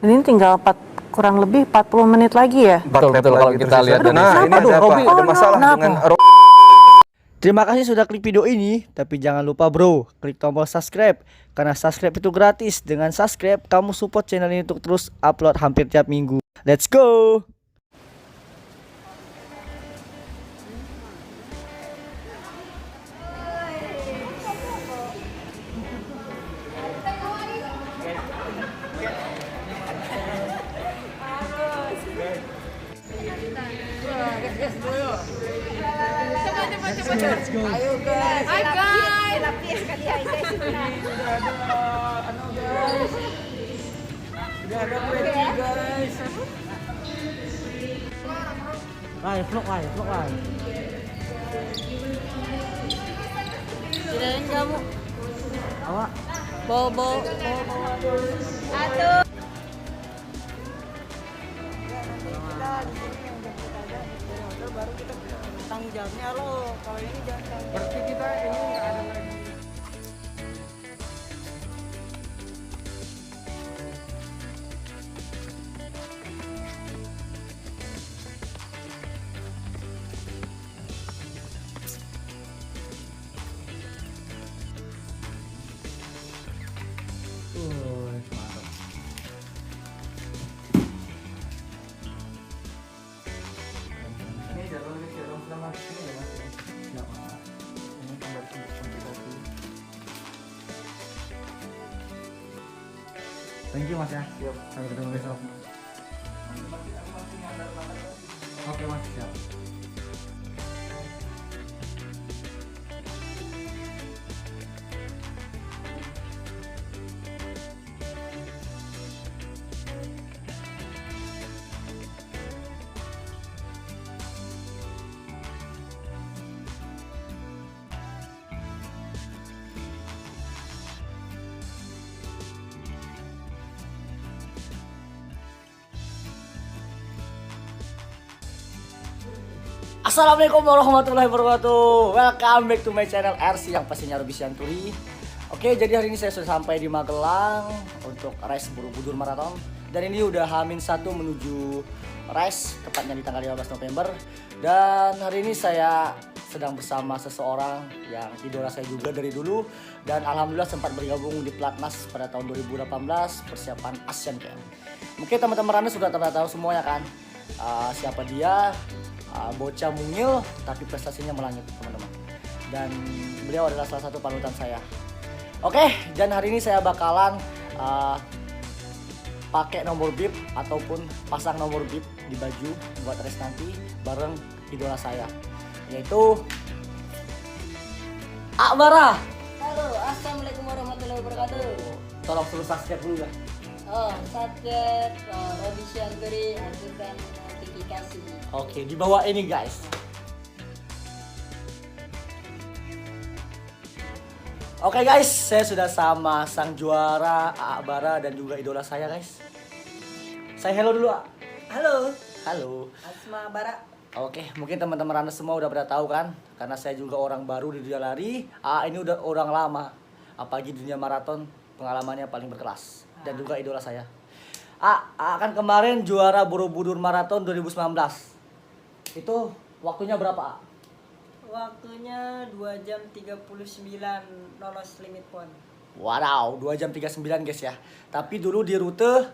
Dan ini tinggal kurang lebih 40 menit lagi ya. Betul kalau kita lihat. Nah, ini ada apa? Ada masalah dengan Terima kasih sudah klik video ini, tapi jangan lupa bro, klik tombol subscribe. Karena subscribe itu gratis. Dengan subscribe, kamu support channel ini untuk terus upload hampir tiap minggu. Let's go! Ayo guys. Hai guys. Lapis kali ya guys. Udah ada pretty guys. Vlog live. Kirain kamu Awak. bobo. Aduh. Baru kita tanggung jawabnya lo. Kalau ini jangan tanggung. Berarti kita ini nggak ada lagi. Thank you mas ya. Sampai ketemu besok. Oke mas, siap. Assalamualaikum warahmatullahi wabarakatuh. Welcome back to my channel RC yang pastinya Robi Sianturi. Oke, jadi hari ini saya sudah sampai di Magelang untuk race Borobudur Marathon. Dan ini udah H-1 menuju race, tepatnya di tanggal 15 November. Dan hari ini saya sedang bersama seseorang yang idola saya juga dari dulu. Dan alhamdulillah sempat bergabung di Platnas pada tahun 2018 persiapan Asian Games. Mungkin teman-teman Anda sudah tahu semuanya kan siapa dia. Bocah mungil tapi prestasinya melangit teman-teman, dan beliau adalah salah satu panutan saya. Oke, dan hari ini saya bakalan pakai nomor bib ataupun pasang nomor bib di baju buat race nanti bareng idola saya, yaitu Akbara. Halo, assalamualaikum warahmatullahi wabarakatuh. Tolong suruh subscribe dulu ya. Oh, subscribe Robi Sianturi, aktifkan notifikasi. Oke, di bawah ini guys. Oke guys, saya sudah sama sang juara Akbara dan juga idola saya guys. Saya hello dulu. Halo. Halo. Asma Bara. Oke, mungkin teman-teman Anda semua udah pada tahu kan, karena saya juga orang baru di dunia lari. Ini udah orang lama, apalagi dunia maraton pengalamannya paling berkelas dan juga idola saya. Kan kemarin juara Borobudur Marathon 2019. Itu waktunya berapa? Waktunya 2 jam 39 lolos limit pon. Wow, 2 jam 39 guys ya. Tapi dulu di rute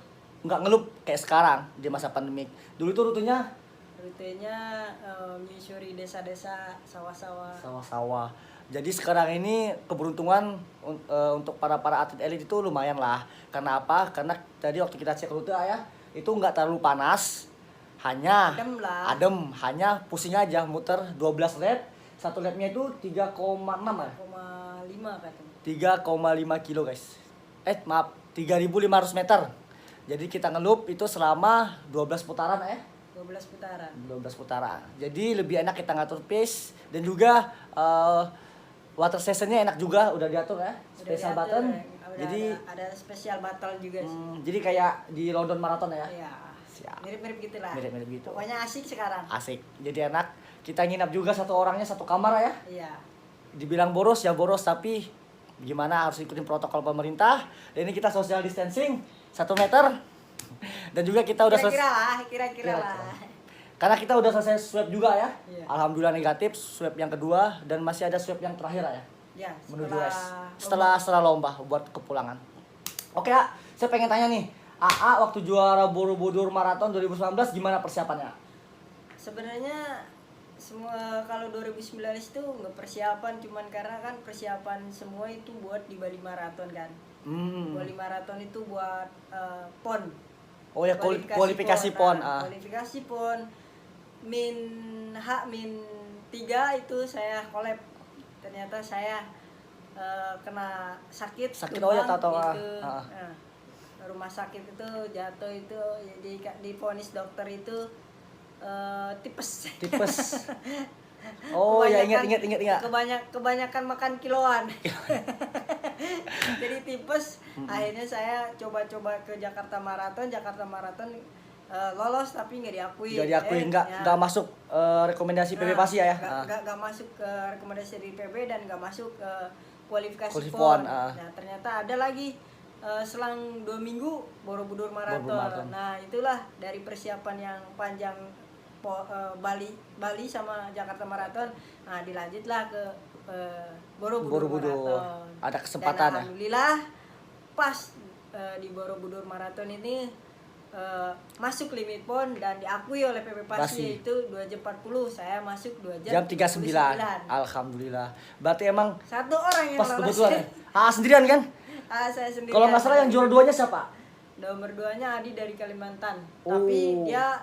nggak ngelup kayak sekarang di masa pandemik. Dulu itu rutenya Menyusuri desa-desa, sawah-sawah. sawah-sawah. Jadi sekarang ini keberuntungan untuk para atlet elit itu lumayan lah. Karena apa? Karena tadi waktu kita cek rute ya, itu nggak terlalu panas. Hanya adem, hanya pusing aja muter 12 lap. Satu lapnya itu 3,6 ya? 3,5 katanya. 3,5 kilo guys. Maaf, 3.500 meter. Jadi kita ngelup itu selama 12 putaran ya? 12 putaran. 12 putaran. Jadi lebih enak kita ngatur pace dan juga water sessionnya enak juga, udah diatur ya. Special button. Jadi ada special battle juga sih. Jadi kayak di London Marathon ya. Iya. Siap. Mirip-mirip gitu lah. Mirip-mirip gitu. Pokoknya asik sekarang. Asik. Jadi enak. Kita nginap juga satu orangnya satu kamar ya. Iya. Dibilang boros ya boros, tapi gimana harus ikutin protokol pemerintah. Dan ini kita social distancing 1 meter. Dan juga kita udah Kira-kira lah. karena kita udah selesai swab juga ya. Iya. Alhamdulillah negatif swab yang kedua dan masih ada swab yang terakhir ya. Ya, Menuju setelah lomba buat kepulangan. Oke, A, saya pengen tanya nih. AA waktu juara Borobudur Marathon 2019 gimana persiapannya? Sebenarnya semua kalau 2019 itu nggak persiapan, cuman karena kan persiapan semua itu buat di Bali Marathon kan. Bali Marathon itu buat PON. Oh ya, kualifikasi PON. Kualifikasi PON min 3 itu saya collab. Ternyata saya kena sakit Oh ya, tumbang tahu. itu. Nah, rumah sakit itu jatuh itu di vonis dokter itu tipes. Oh ya, ingat. Kebanyakan makan kiloan. Jadi tipes. Akhirnya saya coba-coba ke Jakarta Marathon lolos tapi nggak diakui. Nggak masuk rekomendasi PB Pasi ya. Nggak masuk ke rekomendasi dari PB dan nggak masuk ke kualifikasi PON. PON. Nah ternyata ada lagi selang 2 minggu Borobudur Marathon. Nah itulah dari persiapan yang panjang Bali sama Jakarta Marathon. Nah dilanjutlah ke Borobudur Marathon. Ada kesempatan. Dan alhamdulillah pas di Borobudur Marathon ini masuk limit PON dan diakui oleh PB Pasi itu 2 jam 40. Saya masuk 2 jam 39. Alhamdulillah. Berarti emang satu orang yang pas lolos. kebetulan. Sendirian kan? Saya sendiri. Kalau nggak salah yang juara 2-nya siapa? Nomor 2-nya Adi dari Kalimantan. Tapi dia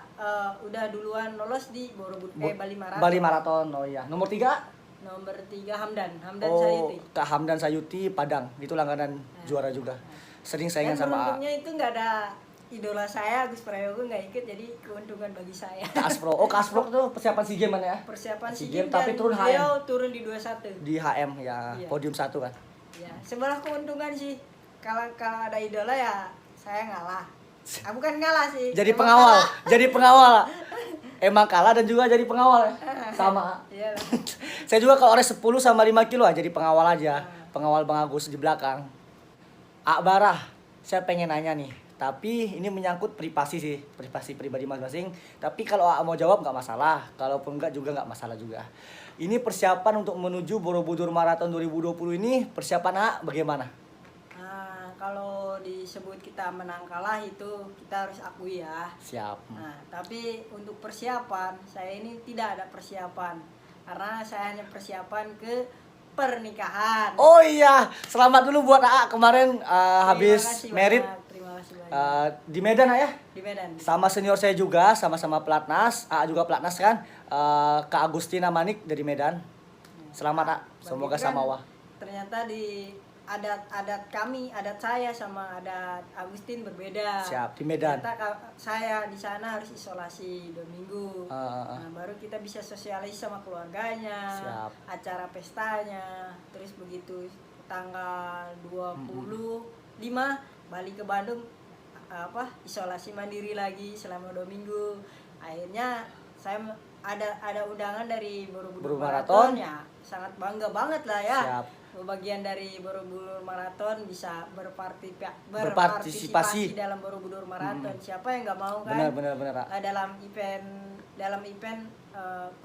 udah duluan lolos di Bali Marathon. Bali Marathon. Oh iya. Nomor 3? Nomor 3 Hamdan Sayuti. Kak Hamdan Sayuti Padang. Itu langganan juara juga. Sering saingan sama A. Beruntungnya itu nggak ada idola saya Agus Prayogo nggak ikut, jadi keuntungan bagi saya. Kak Aspro. Oh, Kak Aspro tuh persiapan SEA Games ya? Persiapan SEA SEA Games Games tapi dan turun beliau HM. turun di 21. Di HM ya, Iya. podium 1 kan. Ya, sebelah keuntungan sih. Kalau ada idola ya saya ngalah. Bukan ngalah sih. Jadi emang pengawal, kalah. jadi pengawal. Emang kalah dan juga jadi pengawal ya? Sama. Iya lah. Saya juga kalau race 10 sama 5 kilo jadi pengawal aja. Pengawal Bang Agus di belakang. Barah, saya pengen nanya nih. Tapi ini menyangkut privasi sih, privasi pribadi masing-masing. Tapi kalau mau jawab nggak masalah, kalaupun nggak juga nggak masalah juga. Ini persiapan untuk menuju Borobudur Marathon 2020 ini, persiapan A bagaimana? Nah, kalau disebut kita menang kalah itu kita harus akui ya. Siap. Nah, tapi untuk persiapan saya ini tidak ada persiapan karena saya hanya persiapan ke pernikahan. Oh iya, selamat dulu buat AA kemarin habis Terima kasih merit banyak, terima kasih banyak. di Medan ya. Di Medan. Sama senior saya juga, sama-sama pelatnas. AA juga pelatnas kan. Kak Agustina Manik dari Medan. Selamat A, semoga Berarti kan sama wah. Ternyata di adat saya sama adat Agustin berbeda. Siap, di Medan. Ternyata saya di sana harus isolasi 2 minggu. Nah, baru kita bisa sosialis sama keluarganya. Siap. Acara pestanya. Terus begitu tanggal 25 balik ke Bandung isolasi mandiri lagi selama 2 minggu. Akhirnya saya ada undangan dari Borobudur Marathon ya, sangat bangga banget lah ya. Siap. Bagian dari Borobudur Marathon bisa Berpartisipasi. dalam Borobudur Marathon. Siapa yang nggak mau kan? Benar. Dalam event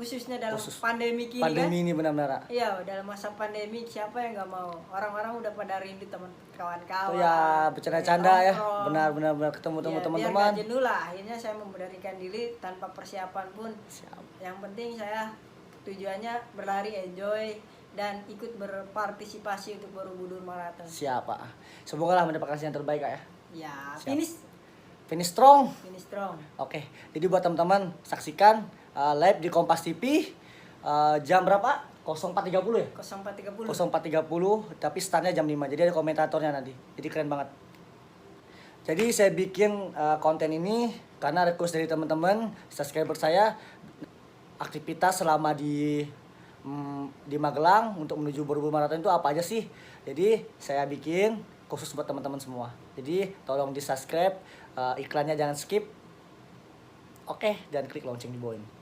khususnya dalam pandemi ini kan? Pandemi ini benar-benar. Iya, dalam masa pandemi siapa yang nggak mau? Orang-orang udah pada rindu teman kawan-kawan. Oh ya, bercanda-canda ya. nongkrong. Benar ketemu Ya, biar teman-teman. nggak jenuh lah. Akhirnya saya memberanikan diri tanpa persiapan pun. Siap. Yang penting saya tujuannya berlari enjoy dan ikut berpartisipasi untuk Borobudur Marathon. Siapa? Semoga lah mendapatkan yang terbaik Kak ya. Ya, Siap. finish strong. strong. Oke, jadi buat teman-teman saksikan live di Kompas TV jam berapa? 04.30 ya? 04.30. 04.30, tapi startnya jam 5. Jadi ada komentatornya nanti. Jadi keren banget. Jadi saya bikin konten ini karena request dari teman-teman, subscriber saya, aktivitas selama di Magelang untuk menuju Borobudur Marathon itu apa aja sih? Jadi saya bikin khusus buat teman-teman semua. Jadi tolong di subscribe, iklannya jangan skip. Oke, dan klik lonceng di bawah ini.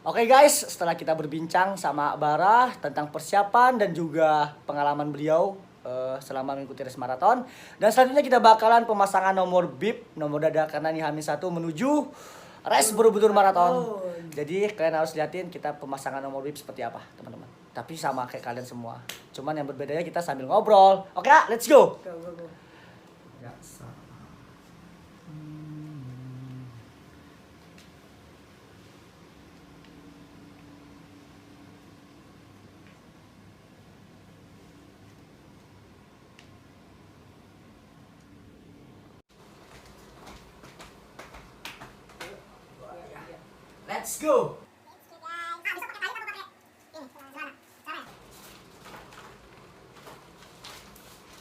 Oke guys, setelah kita berbincang sama Barah tentang persiapan dan juga pengalaman beliau selama mengikuti race maraton. Dan selanjutnya kita bakalan pemasangan nomor bib, nomor dada karena ini H-1 menuju race Borobudur Marathon. Jadi kalian harus liatin kita pemasangan nomor bib seperti apa, teman-teman. Tapi sama kayak kalian semua. Cuman yang berbedanya kita sambil ngobrol. Oke, let's go. Go, go, go. Ya, let's go.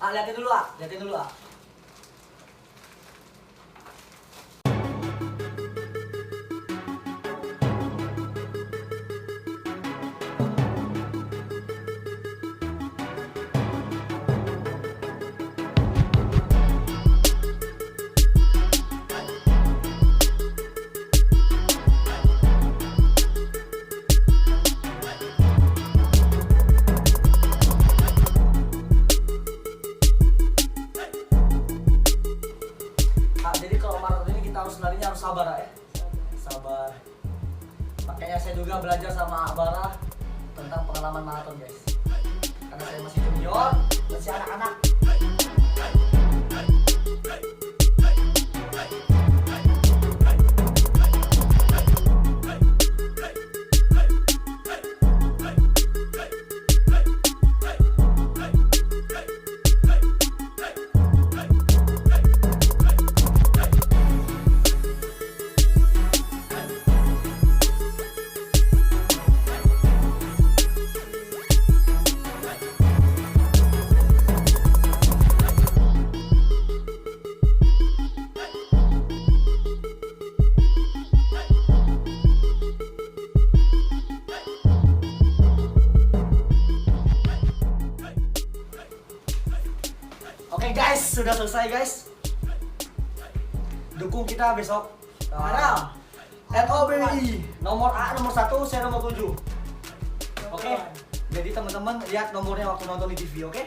Liatin dulu, liatin dulu. Jadi kalau maraton ini kita harus larinya harus sabar ya. Sabar. Makanya saya juga belajar sama Bara tentang pengalaman maraton guys. Karena saya masih junior, masih anak-anak. Oke guys, sudah selesai guys. Dukung kita besok. Mana? NOBI nomor A nomor 1, saya nomor 7. Oke. Jadi teman-teman lihat nomornya waktu nonton di TV, oke?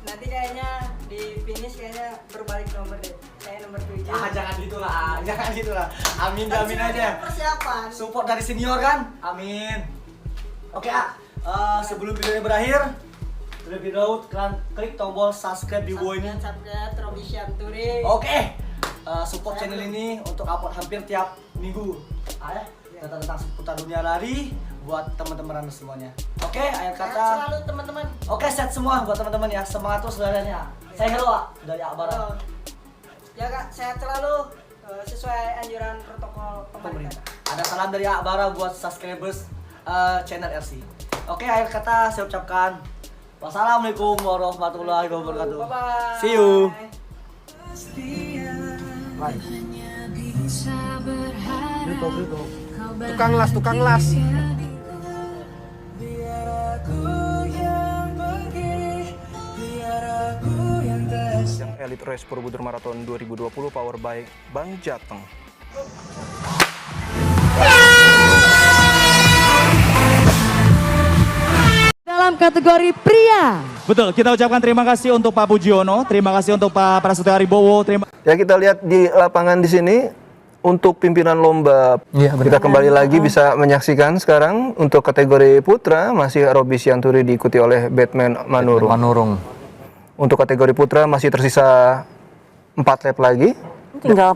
Nanti kayaknya di finish kayaknya berbalik nomor deh. Saya nomor 7. Jangan gitu lah, jangan gitu lah. Amin, Kan amin sudah aja. Persiapan. Support dari senior kan? Amin. Oke, sebelum videonya berakhir, terlebih dahulu kalian klik tombol subscribe di bawah ini. Subscribe Robi Syanturi. Oke, support channel ini untuk upload hampir tiap minggu. Tentang seputar dunia lari buat teman-teman semuanya. Oke, akhir Sehat kata. selalu teman-teman. Oke, sehat semua buat teman-teman ya. Semangat terus lariannya. Saya hello dari Akbar. Ya Kak, sehat selalu sesuai anjuran protokol pemerintah. Ada salam dari Akbar buat subscribers channel RC. Oke, akhir kata saya ucapkan wassalamualaikum warahmatullahi wabarakatuh. Bye-bye. See you. Tukang las. Yang Elite Race Borobudur Marathon 2020 Power by Bank Jateng. Dalam kategori pria. Betul, kita ucapkan terima kasih untuk Pak Pujiono, terima kasih untuk Pak Prasetyo Haribowo, Ya, kita lihat di lapangan di sini untuk pimpinan lomba. Kita kembali lagi bisa menyaksikan sekarang untuk kategori putra masih Robi Syanturi diikuti oleh Batman Manurung. Untuk kategori putra masih tersisa 4 lap lagi. Tinggal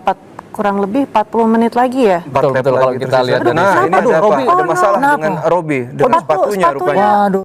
kurang lebih 40 menit lagi ya. 4 lap lagi kalau kita tersisa. lihat dari Nah, ini ada apa? Robi. Ada masalah Kenapa? dengan Robi dengan sepatunya sepatunya. rupanya.